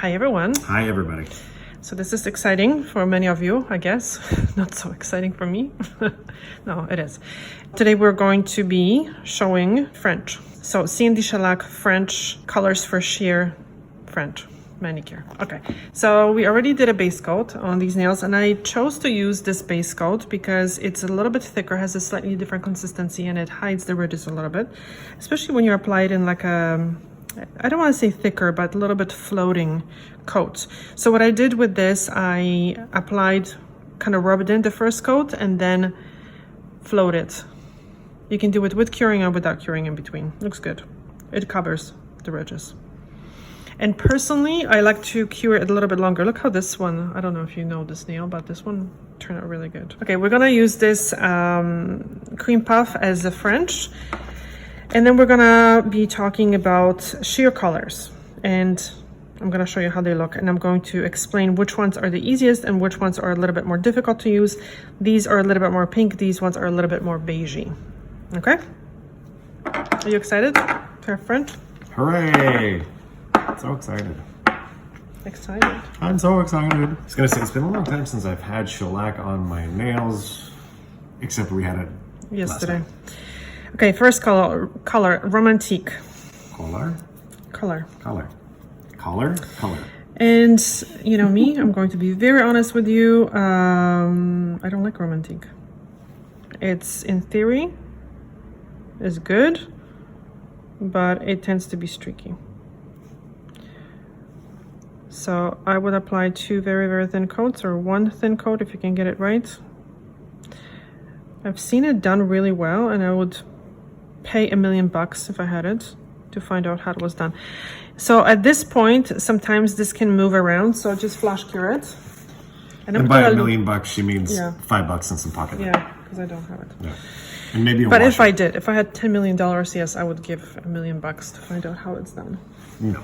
Hi everyone. Hi everybody. So this is exciting for many of you, I guess. Not so exciting for me. No, it is. Today we're going to be showing French. So C&D Shellac French colors for sheer French manicure. Okay, so we already did a base coat on these nails, and I chose to use this base coat because it's a little bit thicker, has a slightly different consistency, and it hides the ridges a little bit, especially when you apply it in like a, I don't want to say thicker, but a little bit floating coat. So what I did with this, I applied, kind of rubbed in the first coat and then floated. You can do it with curing or without curing in between. Looks good. It covers the ridges. And personally, I like to cure it a little bit longer. Look how this one, I don't know if you know this nail, but this one turned out really good. Okay, we're gonna use this cream puff as a French. And then we're gonna be talking about sheer colors. And I'm gonna show you how they look. And I'm going to explain which ones are the easiest and which ones are a little bit more difficult to use. These are a little bit more pink. These ones are a little bit more beigey. Okay? Are you excited to have French? Hooray! So excited. Excited. I'm so excited. I was gonna say, it's been a long time since I've had shellac on my nails, except we had it yesterday. Okay, first color, Romantique. Color. And you know me, I'm going to be very honest with you. I don't like Romantique. It's, in theory, is good, but it tends to be streaky. So I would apply two very, very thin coats, or one thin coat if you can get it right. I've seen it done really well, and I would pay $1 million if I had it to find out how it was done. So at this point, sometimes this can move around, so just flash cure it. And by $1 million, she means $5 in some pocket. Yeah, because I don't have it. Yeah. And maybe. But if I did, if I had $10 million, yes, I would give $1 million to find out how it's done. No.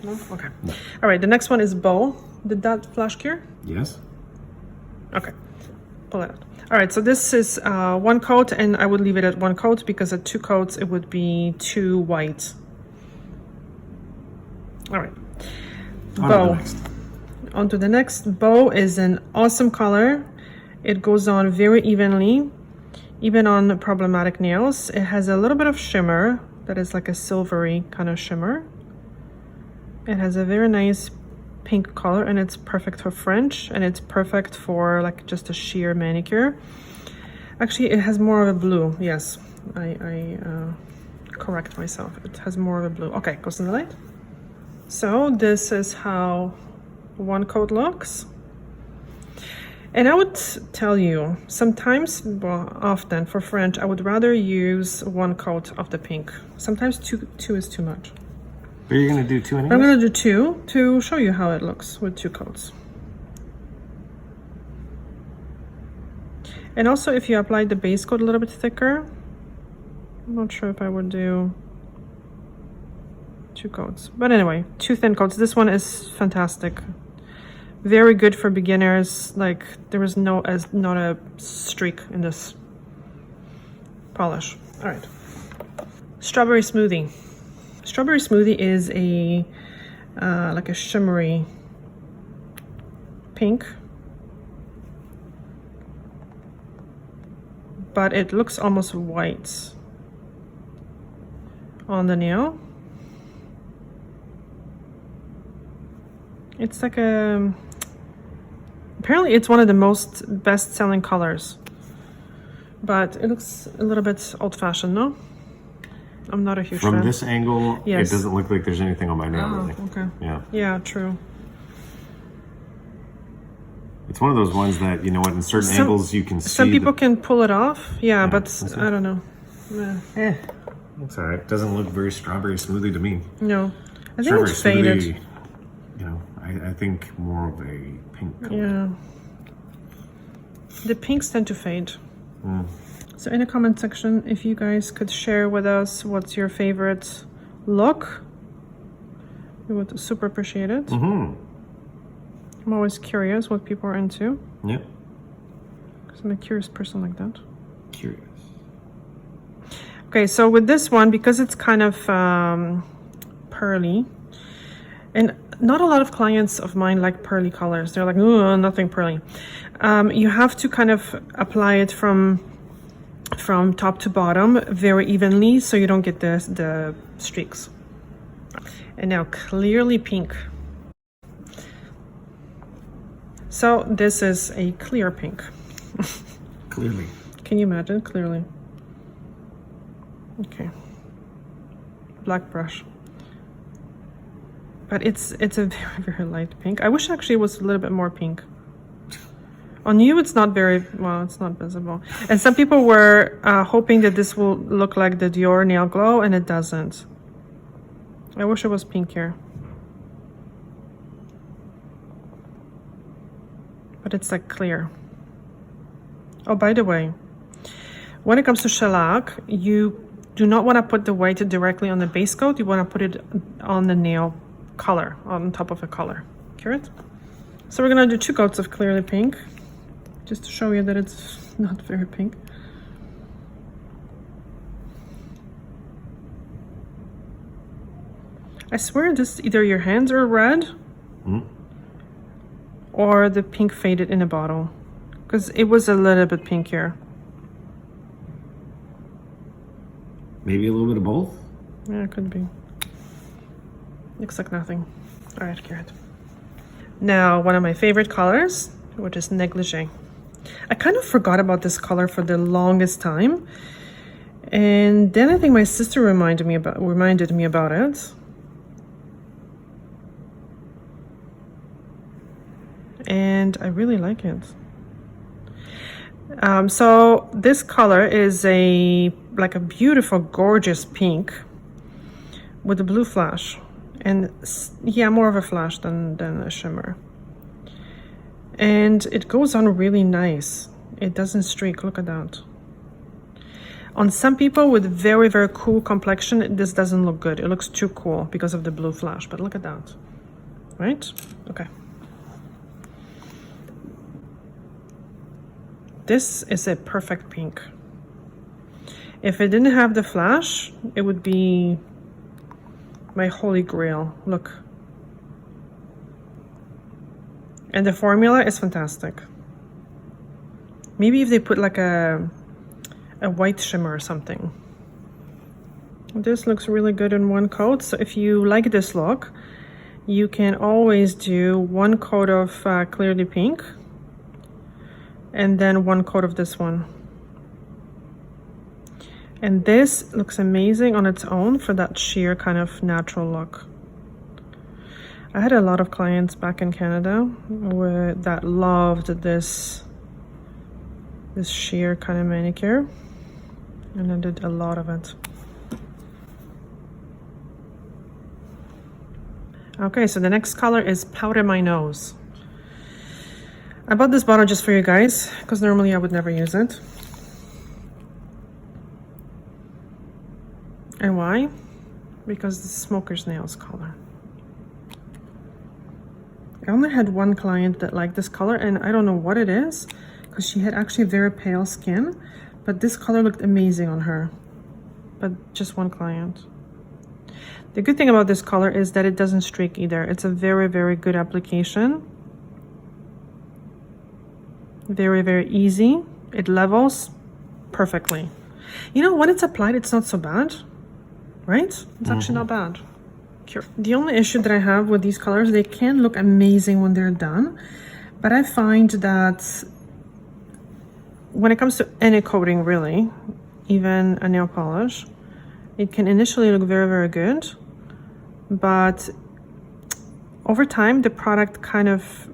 No? Okay. No. All right, the next one is Beau. Did that flash cure? Yes. Okay. Pull it out. All right, so this is one coat, and I would leave it at one coat because at two coats, it would be too white. All right. Beau. On to the next. Beau is an awesome color. It goes on very evenly, even on problematic nails. It has a little bit of shimmer that is like a silvery kind of shimmer. It has a very nice pink color, and it's perfect for French, and it's perfect for like just a sheer manicure. Actually, it has more of a blue. Yes, I correct myself. It has more of a blue. Okay, goes in the light. So this is how one coat looks. And I would tell you, sometimes, well, often for French, I would rather use one coat of the pink. Sometimes two is too much. Are you going to do two anyways? I'm going to do two to show you how it looks with two coats. And also, if you apply the base coat a little bit thicker, I'm not sure if I would do two coats. But anyway, two thin coats. This one is fantastic. Very good for beginners. Like, there is not a streak in this polish. All right. Strawberry Smoothie. Strawberry Smoothie is a like a shimmery pink, but it looks almost white on the nail. It's like a, apparently it's one of the most best-selling colors, but it looks a little bit old-fashioned, no? I'm not a huge fan. From this angle, yes. It doesn't look like there's anything on my nail, really. Okay. Yeah. Yeah, true. It's one of those ones that, you know what, in certain angles you can see. Some people can pull it off. Yeah, but I don't know. It's all right. Doesn't look very Strawberry Smoothie to me. No. I think it's faded. Smoothie, you know, I think more of a pink color. Yeah. The pinks tend to fade. Mm. So in the comment section, if you guys could share with us what's your favorite look, we would super appreciate it. Mm-hmm. I'm always curious what people are into. Yep. Because I'm a curious person like that. Curious. Okay, so with this one, because it's kind of pearly, and not a lot of clients of mine like pearly colors. They're like, oh, nothing pearly. You have to kind of apply it from top to bottom very evenly so you don't get the streaks. And now clearly pink. So this is a clear pink. Clearly. Can you imagine? Clearly. Okay. Black brush. But it's a very, very light pink. I wish actually it was a little bit more pink. On you, it's not very, well, it's not visible. And some people were hoping that this will look like the Dior Nail Glow, and it doesn't. I wish it was pinkier. But it's like clear. Oh, by the way, when it comes to shellac, you do not want to put the white directly on the base coat. You want to put it on the nail color, on top of a color. Accurate? So we're going to do 2 coats of clearly pink, just to show you that it's not very pink. I swear this either your hands are red or the pink faded in a bottle, because it was a little bit pinkier. Maybe a little bit of both? Yeah, it could be. Looks like nothing. All right, Garrett. Now, one of my favorite colors, which is Negligee. I kind of forgot about this color for the longest time. And then I think my sister reminded me about it. And I really like it. So this color is like a beautiful, gorgeous pink with a blue flash. And yeah, more of a flash than a shimmer. And it goes on really nice. It doesn't streak, look at that. On some people with very, very cool complexion, this doesn't look good. It looks too cool because of the blue flash, but look at that, right? Okay. This is a perfect pink. If it didn't have the flash, it would be my holy grail. Look. And the formula is fantastic. Maybe if they put like a white shimmer or something. This looks really good in 1 coat. So if you like this look, you can always do 1 coat of clearly pink and then 1 coat of this one. And this looks amazing on its own for that sheer kind of natural look. I had a lot of clients back in Canada that loved this sheer kind of manicure, and I did a lot of it. Okay, so the next color is Powder My Nose. I bought this bottle just for you guys because normally I would never use it. And why? Because the Smoker's Nails color. I only had 1 client that liked this color, and I don't know what it is because she had actually very pale skin, but this color looked amazing on her. But just 1 client. The good thing about this color is that it doesn't streak either. It's a very, very good application. Very, very easy. It levels perfectly. You know, when it's applied, it's not so bad, right? It's actually not bad. The only issue that I have with these colors, they can look amazing when they're done, but I find that when it comes to any coating, really, even a nail polish, it can initially look very, very good, but over time, the product kind of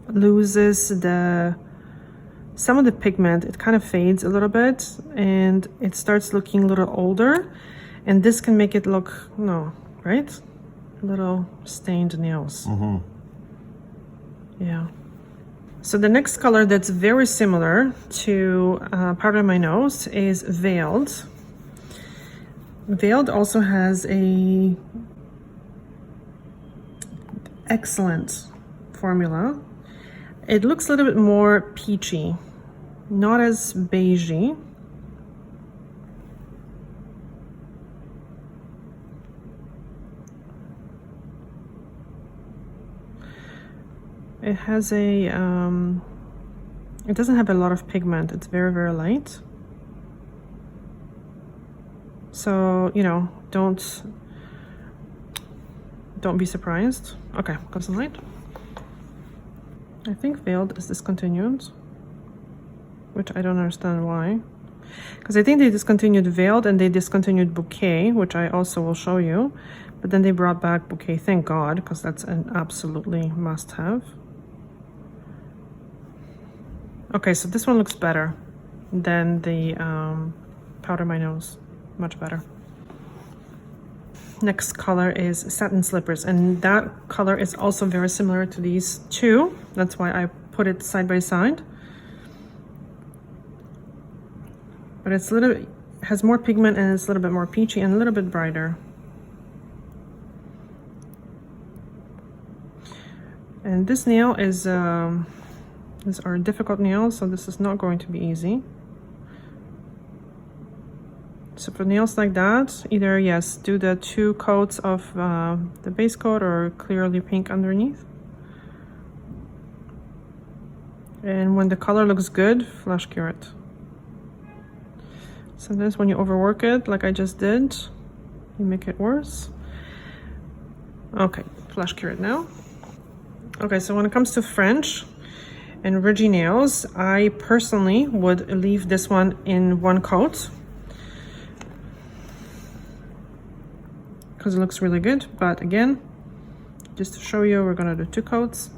loses some of the pigment. It kind of fades a little bit, and it starts looking a little older, and this can make it look, right? Little stained nails. Yeah. So the next color that's very similar to Powder My Nose is Veiled. Veiled also has a excellent formula. It looks a little bit more peachy, not as beigey. It has a, it doesn't have a lot of pigment. It's very, very light. So, you know, don't be surprised. Okay, got some light. I think Veiled is discontinued, which I don't understand why. Because I think they discontinued Veiled and they discontinued Bouquet, which I also will show you. But then they brought back Bouquet, thank God, because that's an absolutely must-have. Okay, so this one looks better than the Powder My Nose. Much better. Next color is Satin Slippers, and that color is also very similar to these two. That's why I put it side by side. But it's a little, has more pigment and it's a little bit more peachy and a little bit brighter. And this nail is, these are difficult nails, so this is not going to be easy. So for nails like that, either, yes, do the 2 coats of the base coat or clearly pink underneath. And when the color looks good, flash cure it. Sometimes when you overwork it, like I just did, you make it worse. Okay, flash cure it now. Okay, so when it comes to French and ridgy nails, I personally would leave this one in 1 coat, because it looks really good. But again, just to show you, we're gonna do 2 coats.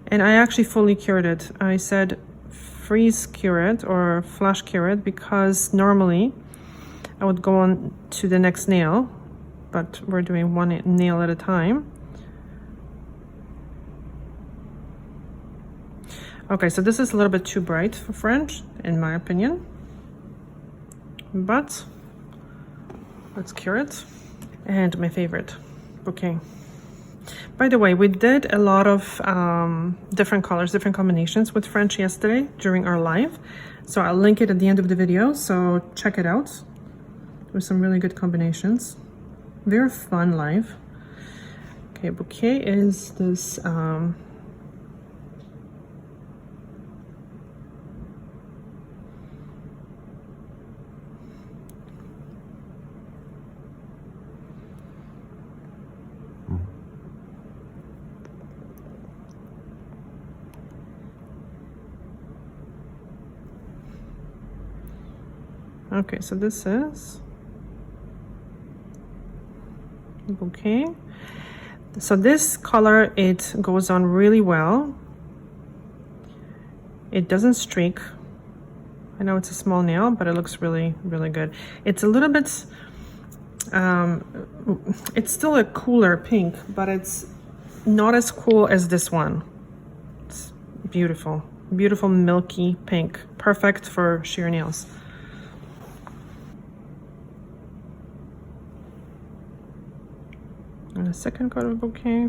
And I actually fully cured it. I said freeze cure it or flash cure it because normally I would go on to the next nail, but we're doing 1 nail at a time. Okay, so this is a little bit too bright for French, in my opinion. But let's cure it. And my favorite, Bouquet. By the way, we did a lot of different colors, different combinations with French yesterday during our live. So I'll link it at the end of the video, so check it out. With some really good combinations. Very fun live. Okay, Bouquet is this okay, so this is Bouquet. So this color, it goes on really well. It doesn't streak. I know it's a small nail, but it looks really, really good. It's a little bit, it's still a cooler pink, but it's not as cool as this one. It's beautiful, beautiful milky pink, perfect for sheer nails. And a second coat of Bouquet.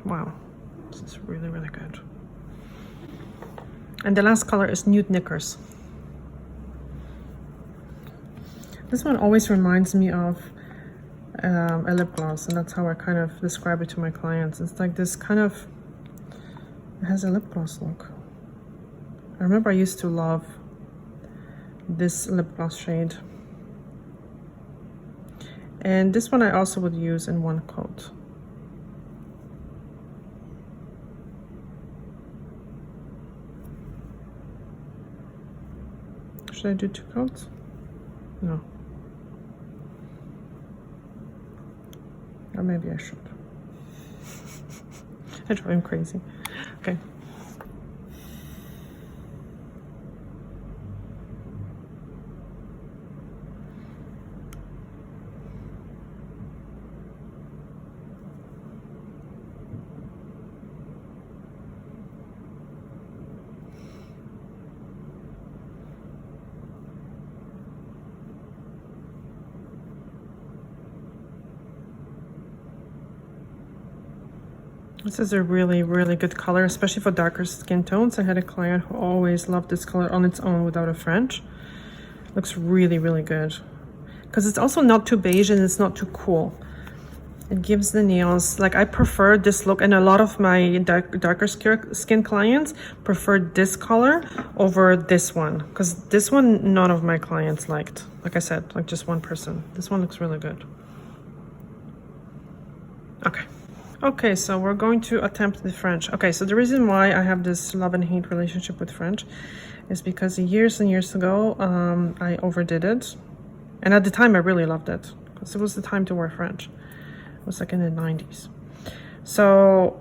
Wow, this is really, really good. And the last color is Nude Knickers. This one always reminds me of a lip gloss, and that's how I kind of describe it to my clients. It's like this kind of, it has a lip gloss look. I remember I used to love this lip gloss shade. And this one I also would use in 1 coat. Should I do 2 coats? No. Or maybe I should. I drive him crazy. Okay. This is a really, really good color, especially for darker skin tones. I had a client who always loved this color on its own without a French. Looks really, really good. Because it's also not too beige and it's not too cool. It gives the nails, like I prefer this look, and a lot of my darker skin clients prefer this color over this one. Because this one, none of my clients liked. Like I said, like just one person. This one looks really good. Okay. Okay, so we're going to attempt the French. Okay, so the reason why I have this love and hate relationship with French is because years and years ago, I overdid it. And at the time, I really loved it because it was the time to wear French. It was like in the 90s. So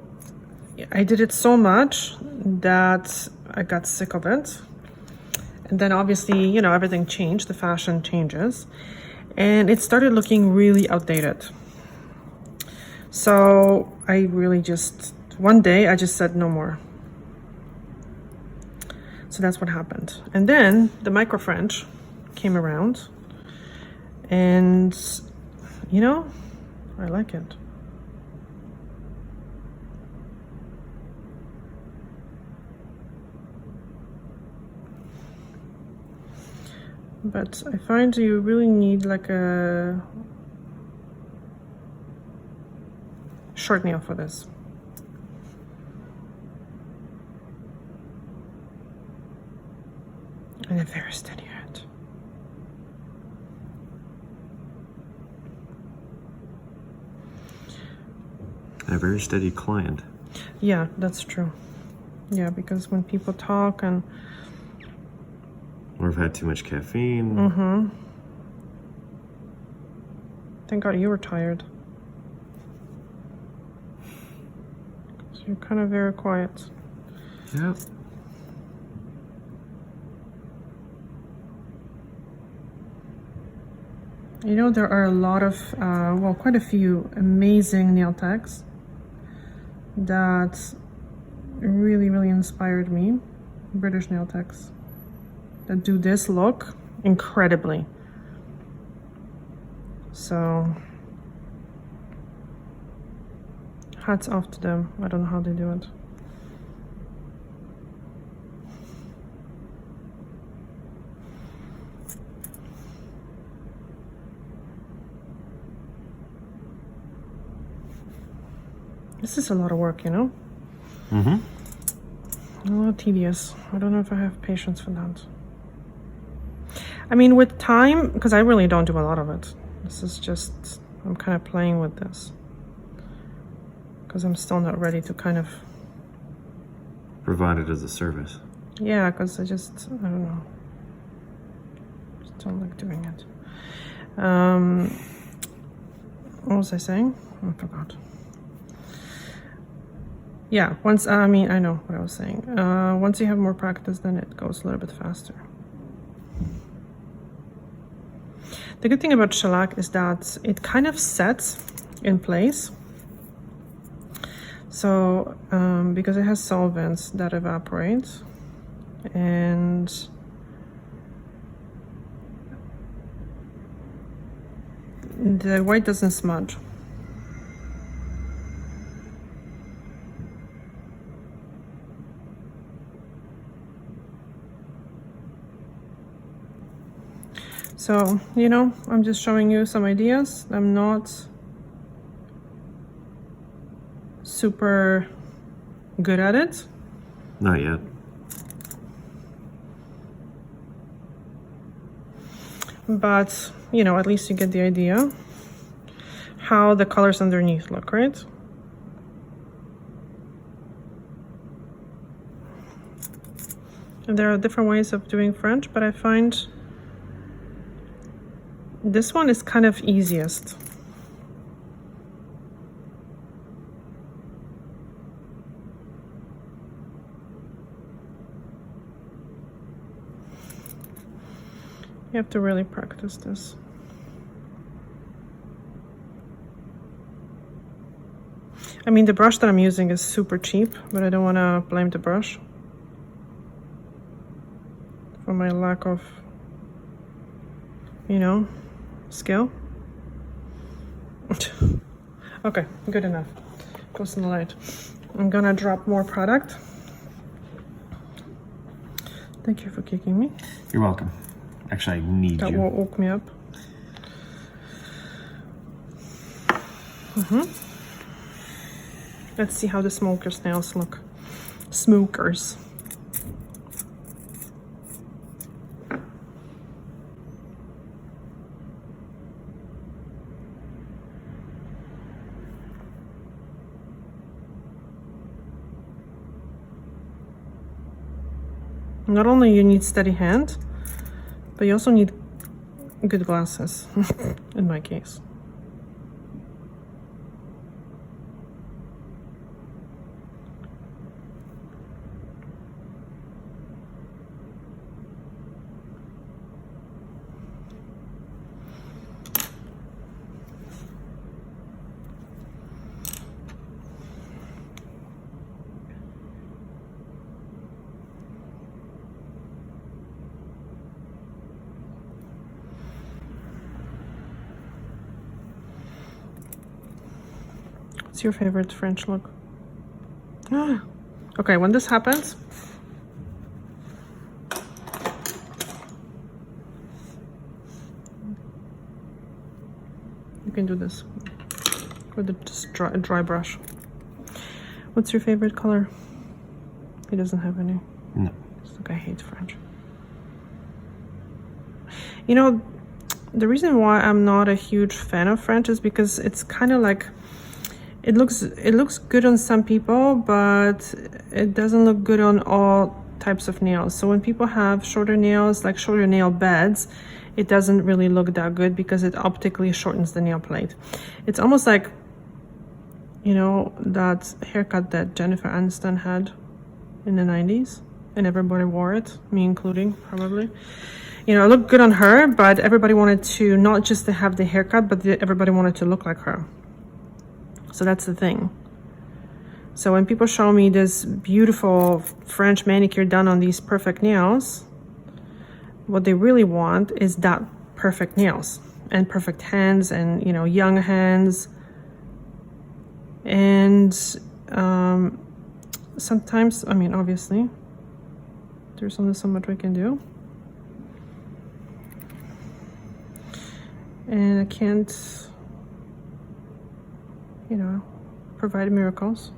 I did it so much that I got sick of it. And then obviously, you know, everything changed. The fashion changes. And it started looking really outdated. So I really just, one day I just said no more. So that's what happened. And then the micro French came around and, you know, I like it. But I find you really need like a short nail for this. And a very steady hand. A very steady client. Yeah, that's true. Yeah, because when people talk and... Or have had too much caffeine. Mm-hmm. Thank God you were tired. So you're kind of very quiet. Yep. You know, there are a lot of, well, quite a few amazing nail techs that really, really inspired me. British nail techs that do this look incredibly. So, hats off to them. I don't know how they do it. This is a lot of work, you know? Mm-hmm. A little tedious. I don't know if I have patience for that. I mean, with time, because I really don't do a lot of it. This is just, I'm kind of playing with this. Because I'm still not ready to kind of... Provide it as a service. Yeah, because I don't know. Just don't like doing it. What was I saying? I forgot. Yeah, once, I mean, I know what I was saying. Once you have more practice, then it goes a little bit faster. The good thing about shellac is that it kind of sets in place. So, because it has solvents that evaporate, and the white doesn't smudge. So, you know, I'm just showing you some ideas. I'm not super good at it. Not yet. But, you know, at least you get the idea how the colors underneath look, right? And there are different ways of doing French, but I find this one is kind of easiest. You have to really practice this. I mean, the brush that I'm using is super cheap, but I don't want to blame the brush for my lack of, you know, skill. Okay, good enough. close in the light. I'm gonna drop more product. Thank you for kicking me. You're welcome. Actually, I need that you. That woke me up. Let's see how the smokers' nails look. Smokers. Not only you need steady hand, but you also need good glasses, in my case. What's your favorite French look? Okay, when this happens, you can do this with a just dry brush. What's your favorite color? He doesn't have any. No. It's like I hate French. You know, the reason why I'm not a huge fan of French is because it's kind of like it looks good on some people, but it doesn't look good on all types of nails. So when people have shorter nails, like shorter nail beds, it doesn't really look that good because it optically shortens the nail plate. It's almost like, you know, that haircut that Jennifer Aniston had in the 90s, and everybody wore it, me including, probably. You know, it looked good on her, but everybody wanted to not just to have the haircut, but everybody wanted to look like her. So that's the thing. So when people show me this beautiful French manicure done on these perfect nails, what they really want is that perfect nails and perfect hands and, you know, young hands. And sometimes, I mean, obviously, there's only so much we can do. And I can't, you know, provide miracles.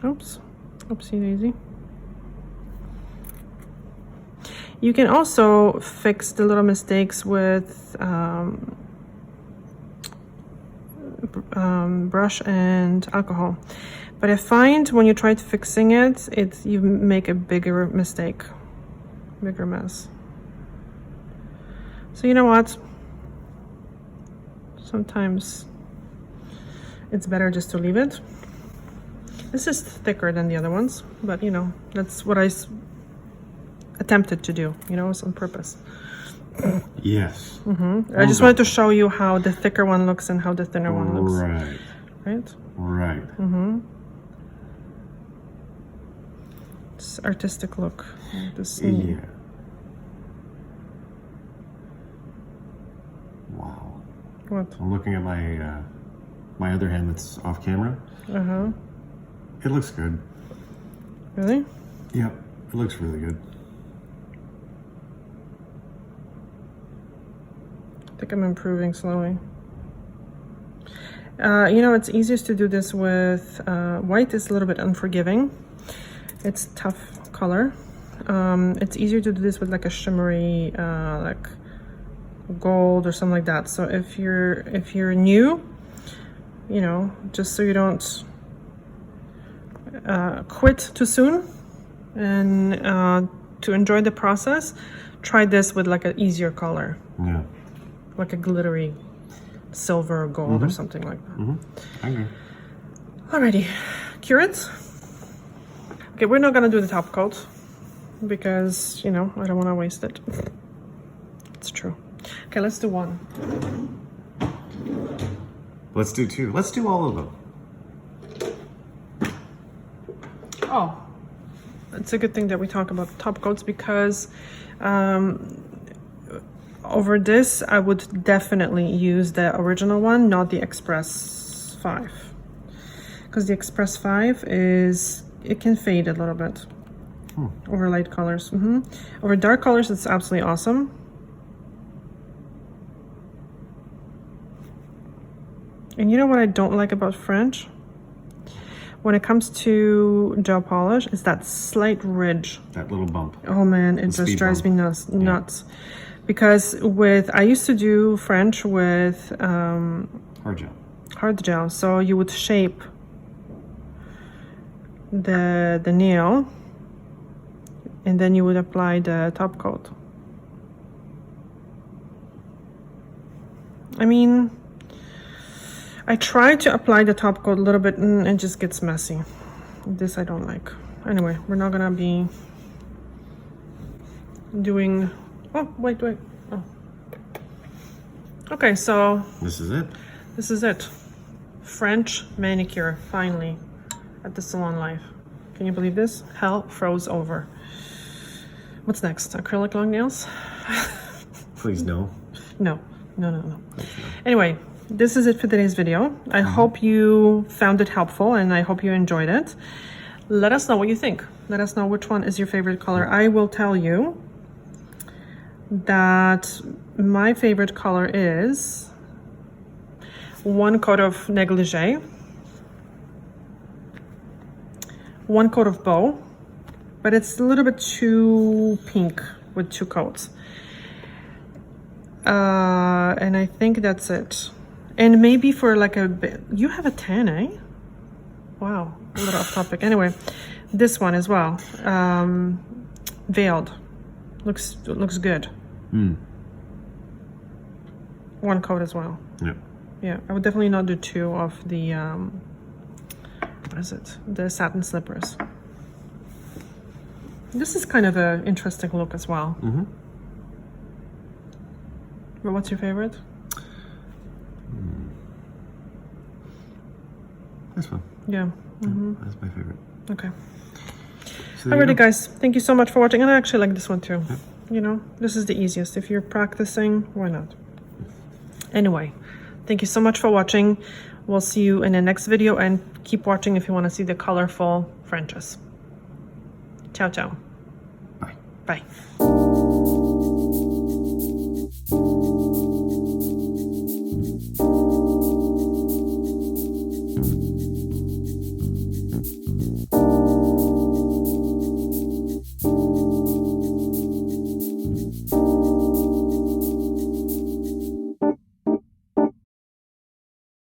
Oops, oopsie daisy. You can also fix the little mistakes with brush and alcohol. But I find when you try to fixing it, you make a bigger mistake, bigger mess. So you know what? Sometimes it's better just to leave it. This is thicker than the other ones, but you know, that's what I attempted to do, you know, it's on purpose. Yes. I just wanted to show you how the thicker one looks and how the thinner one looks. Right. Right? Right. It's artistic look. This Yeah. Wow. What? I'm looking at my my other hand that's off camera. It looks good. Really? Yep. It looks really good. I think I'm improving slowly. You know, it's easiest to do this with white. Is a little bit unforgiving. It's tough color. It's easier to do this with like a shimmery, like gold or something like that. So if you're new, you know, just so you don't quit too soon, and to enjoy the process, try this with like an easier color. Yeah. Like a glittery silver or gold or something like that. I agree. Alrighty, cure it. Okay, we're not gonna do the top coat because, you know, I don't want to waste it. It's true. Okay, let's do one. Let's do two. Let's do all of them. Oh, it's a good thing that we talk about top coats because over this, I would definitely use the original one, not the Express 5. Because the Express 5 it can fade a little bit over light colors. Over dark colors, it's absolutely awesome. And you know what I don't like about French? When it comes to gel polish, is that slight ridge. That little bump. Oh man, it just drives me nuts. Because I used to do French with hard gel. So you would shape the nail and then you would apply the top coat. I mean, I try to apply the top coat a little bit and it just gets messy. This I don't like. Anyway, we're not gonna be doing... Oh, wait. Oh. Okay, so... This is it. This is it. French manicure, finally, at the Salon Life. Can you believe this? Hell froze over. What's next? Acrylic long nails? Please no. No. Anyway, this is it for today's video. I hope you found it helpful and I hope you enjoyed it. Let us know what you think. Let us know which one is your favorite color. I will tell you that my favorite color is one coat of Negligee, one coat of Beau, but it's a little bit too pink with 2 coats. And I think that's it. And maybe for like a bit, you have a tan, eh? Wow, a little off topic. Anyway, this one as well, veiled, looks good. One coat as well. Yeah, I would definitely not do 2 of the what is it, the Satin Slippers. This is kind of an interesting look as well. But what's your favorite? This one. Yeah. That's my favorite. Okay. So Alrighty, guys. Thank you so much for watching. And I actually like this one too. Yep. You know, this is the easiest. If you're practicing, why not? Anyway, thank you so much for watching. We'll see you in the next video and keep watching if you want to see the colorful Frenches. Ciao, ciao. Bye. Bye.